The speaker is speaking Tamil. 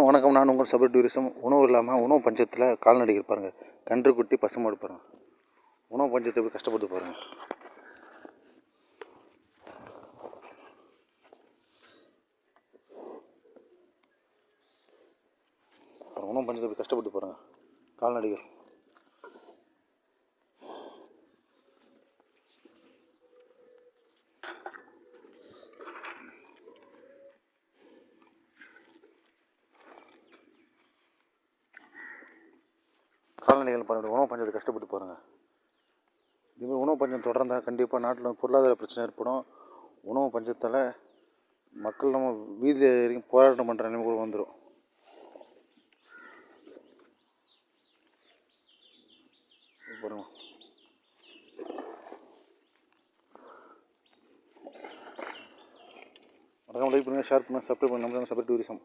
வணக்கம். நான் உங்கள் சபரி டூரிசம். உணவு இல்லாமல் உணவு பஞ்சத்தில் கால்நடைகள் பாருங்கள், கன்றுக்குட்டி பசுமாடு பாருங்கள், உணவு பஞ்சத்தை எப்படி கஷ்டப்பட்டு பாருங்கள். உணவு பஞ்சத்தை எப்படி கஷ்டப்பட்டு பாருங்கள் கால்நடைகள். கால்நடைகள் பாருங்கள், உணவு பஞ்சத்தை கஷ்டப்பட்டு பாருங்கள். இதுமாதிரி உணவு பஞ்சம் தொடர்ந்தால் கண்டிப்பாக நாட்டில் பொருளாதார பிரச்சனை ஏற்படும். உணவு பஞ்சத்தால் மக்கள் நம்ம வீதியில் வரைக்கும் போராட்டம் பண்ணுற நிலைமை கூட வந்துடும். பாருங்கள், மறக்காம லைக் பண்ணுங்கள், ஷேர் பண்ணுங்கள், சப்ஸ்கிரைப் பண்ணுங்கள். நம்ம சபரி டூரிசம்.